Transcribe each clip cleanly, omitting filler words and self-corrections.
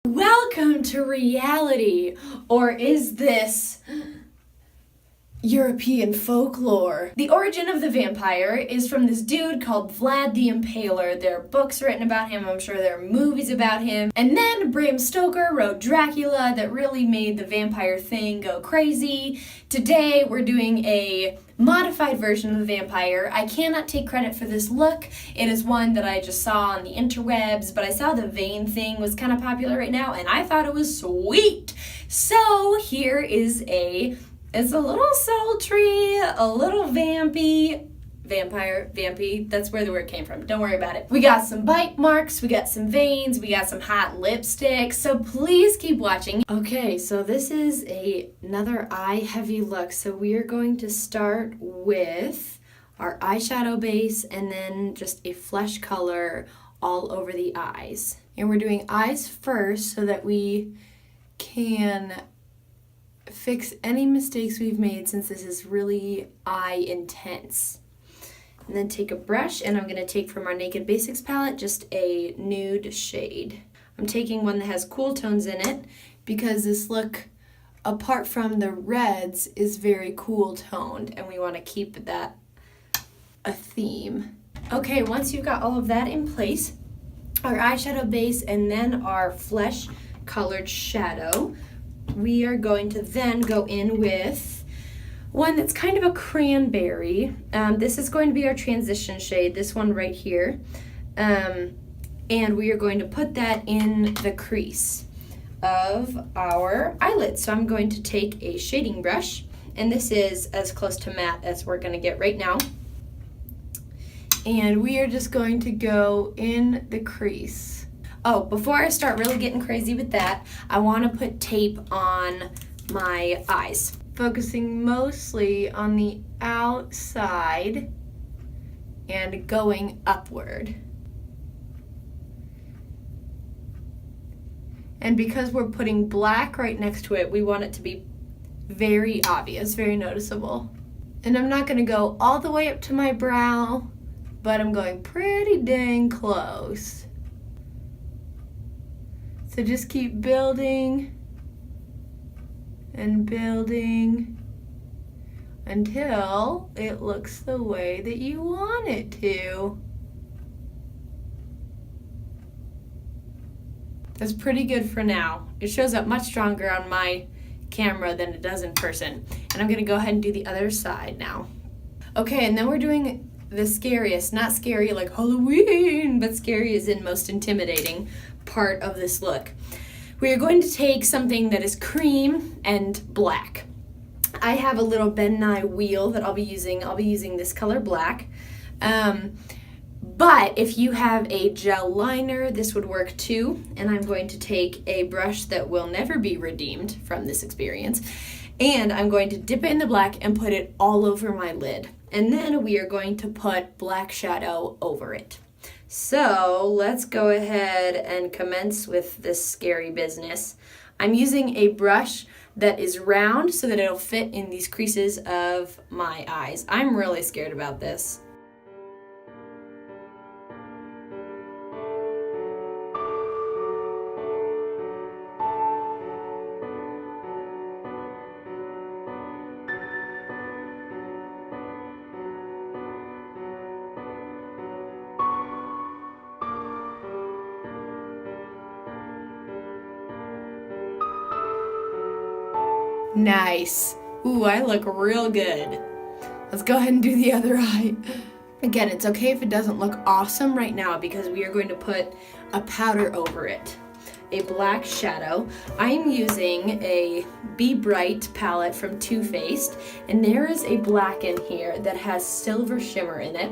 Welcome to reality, or is this European folklore? The origin of the vampire is from this dude called Vlad the Impaler. There are books written about him, I'm sure there are movies about him. And then Bram Stoker wrote Dracula that really made the vampire thing go crazy. Today we're doing a modified version of the vampire. I cannot take credit for this look. It is one that I just saw on the interwebs, but I saw the vein thing was kind of popular right now and I thought it was sweet. So here is it's a little sultry, a little vampy, that's where the word came from, don't worry about it. We got some bite marks, we got some veins, we got some hot lipstick, so please keep watching. Okay, so this is another eye heavy look, so we are going to start with our eyeshadow base and then just a flesh color all over the eyes. And we're doing eyes first so that we can fix any mistakes we've made since this is really eye intense. And then take a brush, and I'm going to take from our Naked Basics palette just a nude shade. I'm taking one that has cool tones in it because this look, apart from the reds, is very cool toned and we want to keep that a theme. Okay, once you've got all of that in place, our eyeshadow base and then our flesh colored shadow, we are going to then go in with one that's kind of a cranberry. This is going to be our transition shade, this one right here. And we are going to put that in the crease of our eyelids. So I'm going to take a shading brush, and this is as close to matte as we're going to get right now. And we are just going to go in the crease. Oh, before I start really getting crazy with that, I want to put tape on my eyes, focusing mostly on the outside and going upward. And because we're putting black right next to it, we want it to be very obvious, very noticeable. And I'm not going to go all the way up to my brow, but I'm going pretty dang close. So just keep building and building until it looks the way that you want it to. That's pretty good for now. It shows up much stronger on my camera than it does in person. And I'm gonna go ahead and do the other side now. Okay, and then we're doing the scariest, not scary like Halloween, but scary as in most intimidating part of this look. We are going to take something that is cream and black. I have a little Ben Nye wheel that I'll be using. I'll be using this color black. But if you have a gel liner, this would work too. And I'm going to take a brush that will never be redeemed from this experience. And I'm going to dip it in the black and put it all over my lid. And then we are going to put black shadow over it. So let's go ahead and commence with this scary business. I'm using a brush that is round so that it'll fit in these creases of my eyes. I'm really scared about this. Nice. Ooh, I look real good. Let's go ahead and do the other eye. Again, it's okay if it doesn't look awesome right now because we are going to put a powder over it. A black shadow. I'm using a Be Bright palette from Too Faced, and there is a black in here that has silver shimmer in it.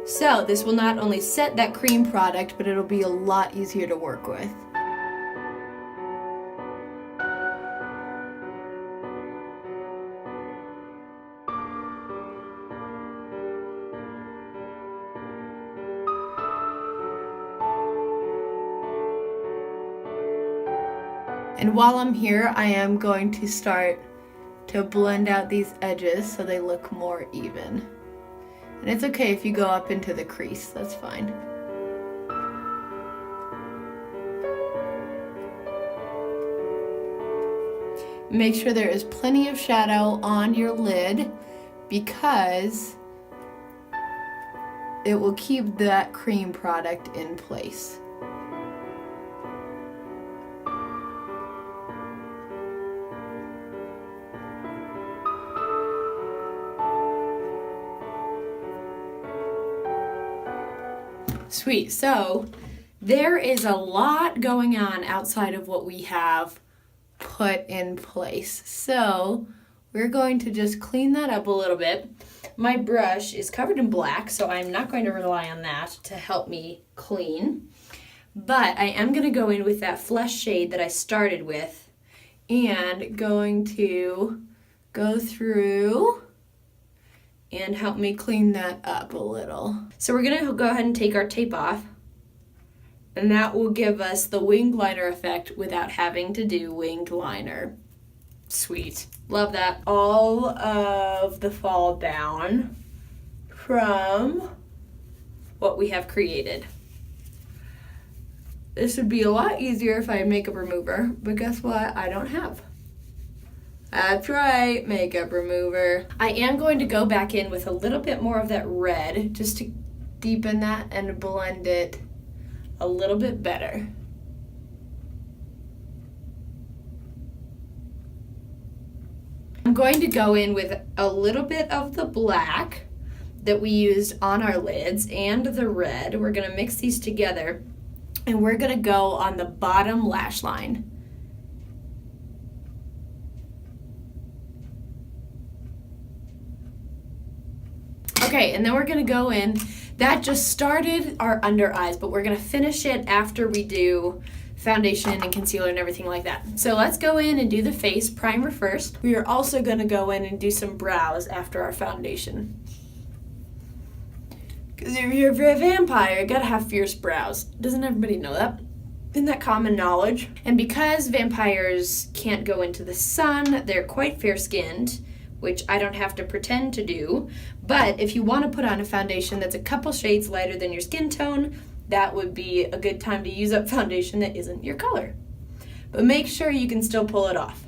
So this will not only set that cream product, but it'll be a lot easier to work with. And while I'm here, I am going to start to blend out these edges so they look more even. And it's okay if you go up into the crease, that's fine. Make sure there is plenty of shadow on your lid because it will keep that cream product in place. Sweet, so there is a lot going on outside of what we have put in place. So we're going to just clean that up a little bit. My brush is covered in black, so I'm not going to rely on that to help me clean. But I am going to go in with that flesh shade that I started with and going to go through and help me clean that up a little. So we're going to go ahead and take our tape off, and that will give us the winged liner effect without having to do winged liner. Sweet. Love that. All of the fall down from what we have created. This would be a lot easier if I had makeup remover, but guess what? I don't have. That's right, makeup remover. I am going to go back in with a little bit more of that red just to deepen that and blend it a little bit better. I'm going to go in with a little bit of the black that we used on our lids and the red. We're going to mix these together, and we're going to go on the bottom lash line. Okay, and then we're going to go in. That just started our under eyes, but we're going to finish it after we do foundation and concealer and everything like that. So let's go in and do the face primer first. We are also going to go in and do some brows after our foundation. Because if you're a vampire, you gotta have fierce brows. Doesn't everybody know that? Isn't that common knowledge? And because vampires can't go into the sun, they're quite fair-skinned, which I don't have to pretend to do. But if you want to put on a foundation that's a couple shades lighter than your skin tone, that would be a good time to use up foundation that isn't your color. But make sure you can still pull it off.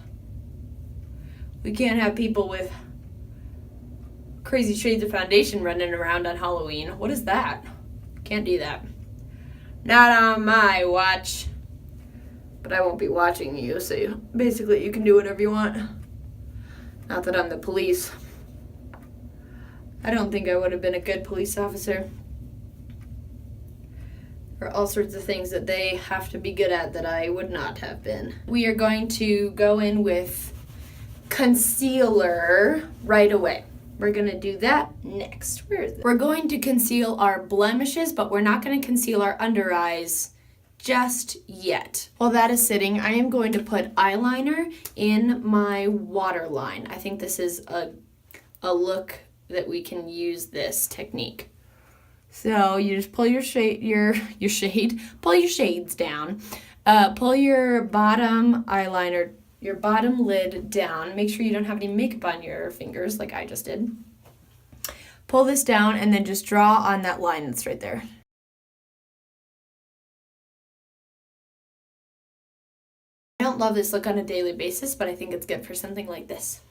We can't have people with crazy shades of foundation running around on Halloween. What is that? Can't do that. Not on my watch. But I won't be watching you, so basically you can do whatever you want. Not that I'm the police. I don't think I would have been a good police officer. There are all sorts of things that they have to be good at that I would not have been. We are going to go in with concealer right away. We're going to do that next. Where is it? We're going to conceal our blemishes, but we're not going to conceal our under eyes just yet. While that is sitting, I am going to put eyeliner in my waterline. I think this is a look that we can use this technique. So you just pull your pull your shades down. Pull your bottom eyeliner, your bottom lid down. Make sure you don't have any makeup on your fingers like I just did. Pull this down and then just draw on that line that's right there. I don't love this look on a daily basis, but I think it's good for something like this.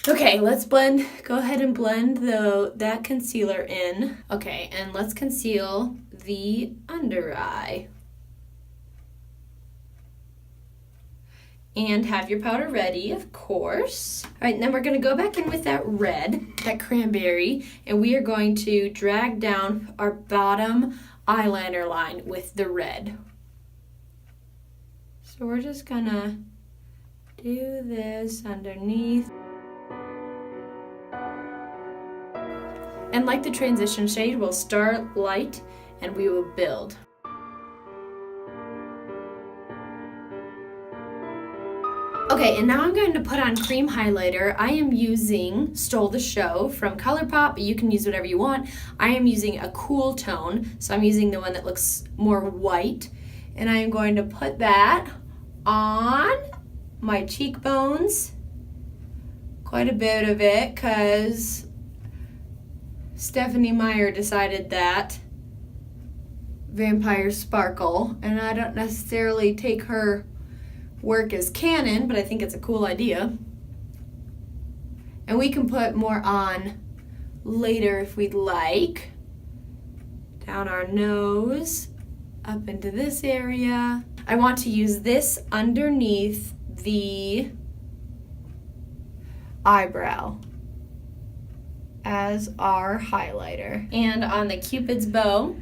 Okay, let's blend. Go ahead and blend that concealer in. Okay, and let's conceal the under eye. And have your powder ready, of course. All right, and then we're gonna go back in with that red, that cranberry, and we are going to drag down our bottom eyeliner line with the red. So we're just gonna do this underneath. And like the transition shade, we'll start light and we will build. Okay, and now I'm going to put on cream highlighter. I am using Stole the Show from ColourPop, but you can use whatever you want. I am using a cool tone, so I'm using the one that looks more white. And I am going to put that on my cheekbones. Quite a bit of it, because Stephenie Meyer decided that vampires sparkle, and I don't necessarily take her work as canon, but I think it's a cool idea. And we can put more on later if we'd like. Down our nose, up into this area. I want to use this underneath the eyebrow as our highlighter. And on the Cupid's bow,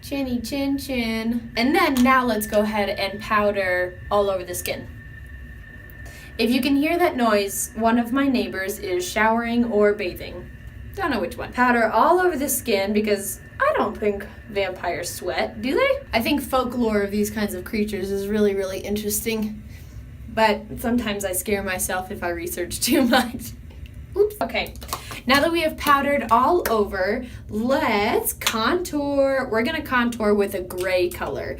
chinny chin chin. And then now let's go ahead and powder all over the skin. If you can hear that noise, one of my neighbors is showering or bathing. Don't know which one. Powder all over the skin because I don't think vampires sweat, do they? I think folklore of these kinds of creatures is really, really interesting. But sometimes I scare myself if I research too much. Oops. Okay, now that we have powdered all over, let's contour. We're gonna contour with a gray color.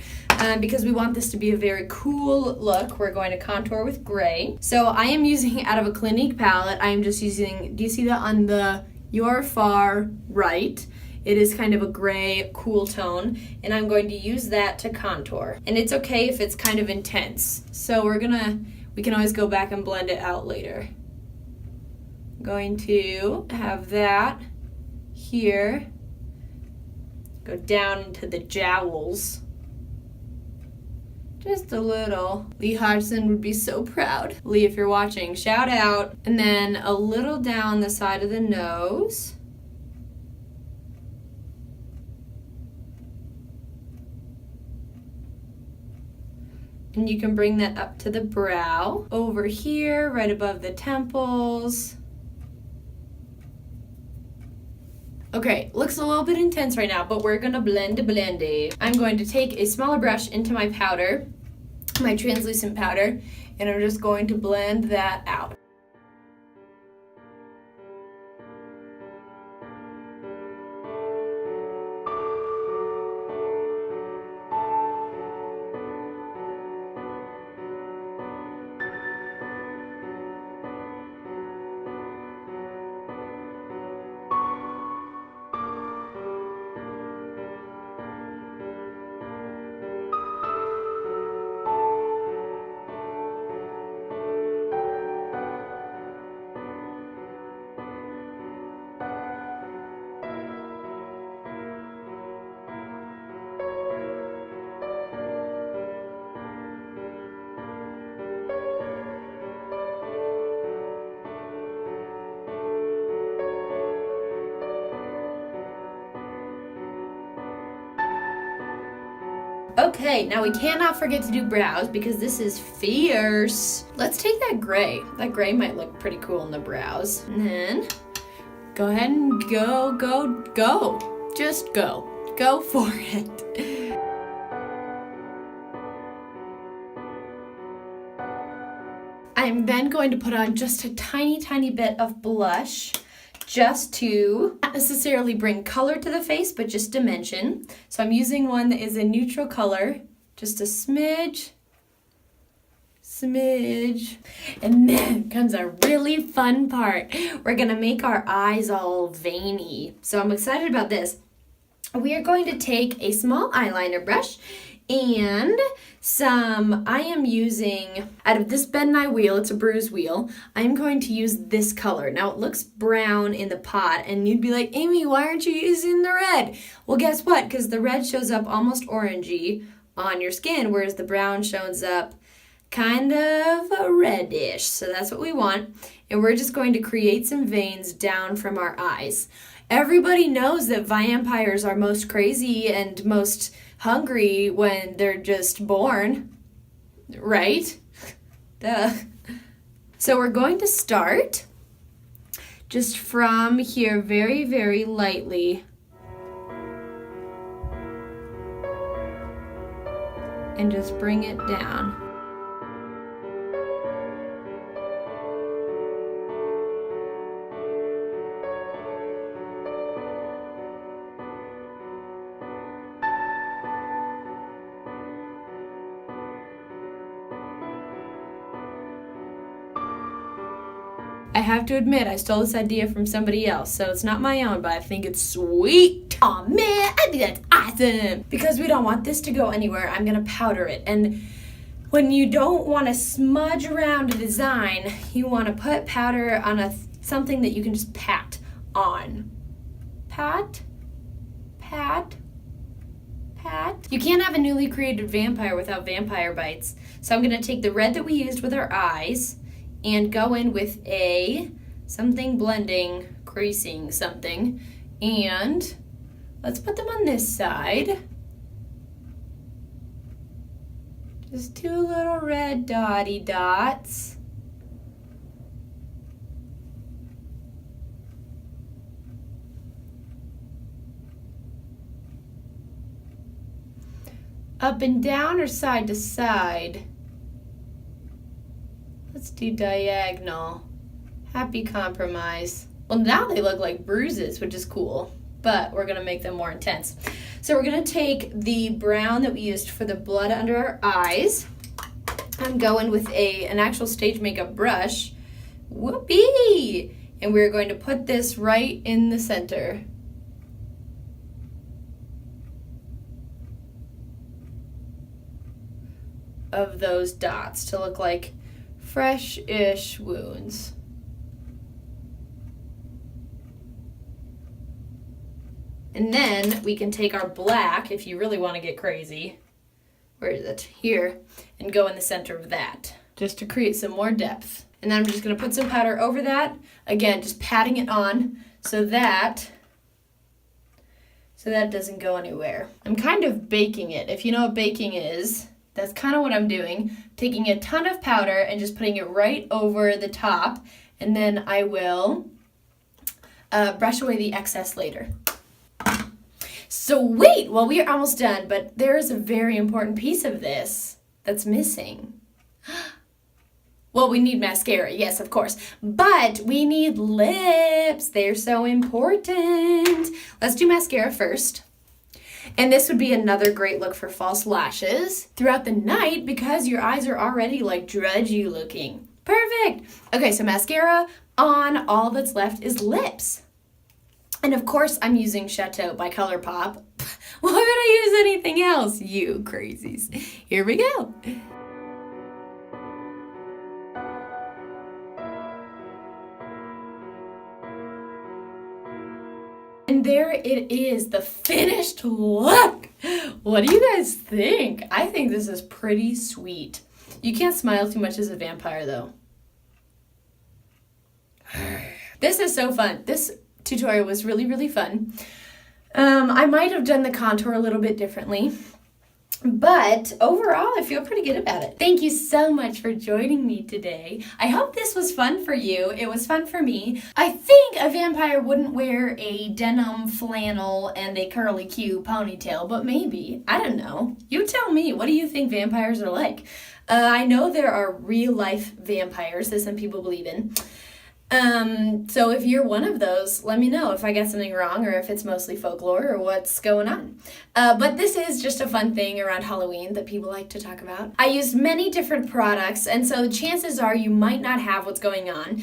Because we want this to be a very cool look, we're going to contour with gray. So I am using out of a Clinique palette, I am just using, do you see that on your far right? It is kind of a gray, cool tone, and I'm going to use that to contour. And it's okay if it's kind of intense. So we can always go back and blend it out later. I'm going to have that here. Go down into the jowls. Just a little. Lee Hodgson would be so proud. Lee, if you're watching, shout out. And then a little down the side of the nose. And you can bring that up to the brow. Over here, right above the temples. Okay, looks a little bit intense right now, but we're gonna blend it. I'm going to take a smaller brush into my powder, my translucent powder, and I'm just going to blend that out. Okay, now we cannot forget to do brows because this is fierce. Let's take that gray. That gray might look pretty cool in the brows. And then go ahead and go. Just go. Go for it. I'm then going to put on just a tiny bit of blush, just to not necessarily bring color to the face, but just dimension. So I'm using one that is a neutral color, just a smidge. And then comes a really fun part. We're gonna make our eyes all veiny. So I'm excited about this. We are going to take a small eyeliner brush and I am using, out of this Ben Nye wheel, it's a bruise wheel, I'm going to use this color. Now it looks brown in the pot, and you'd be like, Amy, why aren't you using the red? Well, guess what? Because the red shows up almost orangey on your skin, whereas the brown shows up kind of reddish. So that's what we want. And we're just going to create some veins down from our eyes. Everybody knows that vampires are most crazy and most hungry when they're just born, right? Duh. So we're going to start just from here very, very lightly. And just bring it down. I have to admit, I stole this idea from somebody else, so it's not my own, but I think it's sweet. Aw, man, I think that's awesome. Because we don't want this to go anywhere, I'm gonna powder it. And when you don't want to smudge around a design, you want to put powder on something that you can just pat on. Pat, pat, pat. You can't have a newly created vampire without vampire bites. So I'm going to take the red that we used with our eyes and go in with something blending, creasing something. And let's put them on this side. Just 2 little red dotty dots. Up and down or side to side? Let's do diagonal. Happy compromise. Well, now they look like bruises, which is cool, but we're gonna make them more intense. So we're gonna take the brown that we used for the blood under our eyes. I'm going with an actual stage makeup brush. Whoopee! And we're going to put this right in the center. Of those dots to look like fresh-ish wounds. And then we can take our black, if you really want to get crazy, where is it? Here, and go in the center of that, just to create some more depth. And then I'm just going to put some powder over that, again, just patting it on so that it doesn't go anywhere. I'm kind of baking it. If you know what baking is, that's kind of what I'm doing. Taking a ton of powder and just putting it right over the top, and then I will brush away the excess later. Sweet! Well, we are almost done, but there is a very important piece of this that's missing. Well, we need mascara, yes, of course, but we need lips. They're so important. Let's do mascara first. And this would be another great look for false lashes throughout the night because your eyes are already like drudgy looking. Perfect! Okay, so mascara on, all that's left is lips. And of course, I'm using Chateau by ColourPop. Why would I use anything else, you crazies? Here we go. And there it is, the finished look. What do you guys think? I think this is pretty sweet. You can't smile too much as a vampire, though. This is so fun. This tutorial was really, really fun. I might have done the contour a little bit differently, but overall, I feel pretty good about it. Thank you so much for joining me today. I hope this was fun for you. It was fun for me. I think a vampire wouldn't wear a denim flannel and a curly Q ponytail, but maybe. I don't know. You tell me. What do you think vampires are like? I know there are real-life vampires that some people believe in. So if you're one of those, let me know if I got something wrong or if it's mostly folklore or what's going on. But this is just a fun thing around Halloween that people like to talk about. I used many different products, and so the chances are you might not have what's going on.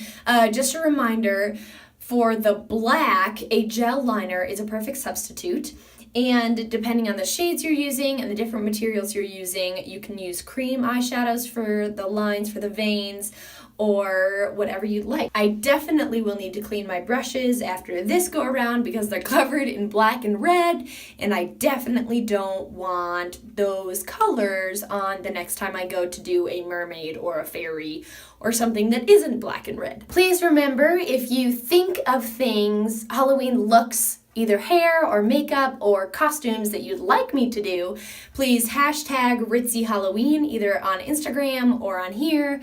Just a reminder, for the black, a gel liner is a perfect substitute. And depending on the shades you're using and the different materials you're using, you can use cream eyeshadows for the lines, for the veins, or whatever you'd like. I definitely will need to clean my brushes after this go around because they're covered in black and red, and I definitely don't want those colors on the next time I go to do a mermaid or a fairy or something that isn't black and red. Please remember, if you think of things, Halloween looks, either hair or makeup or costumes that you'd like me to do, please hashtag Ritzy Halloween either on Instagram or on here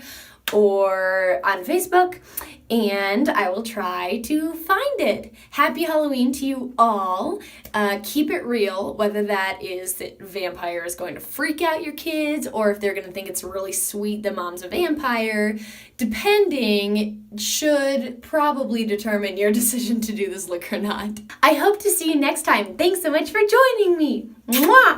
or on Facebook, and I will try to find it. Happy Halloween to you all. Keep it real, whether that is that vampire is going to freak out your kids or if they're going to think it's really sweet that mom's a vampire. Depending should probably determine your decision to do this look or not. I hope to see you next time. Thanks so much for joining me. Mwah!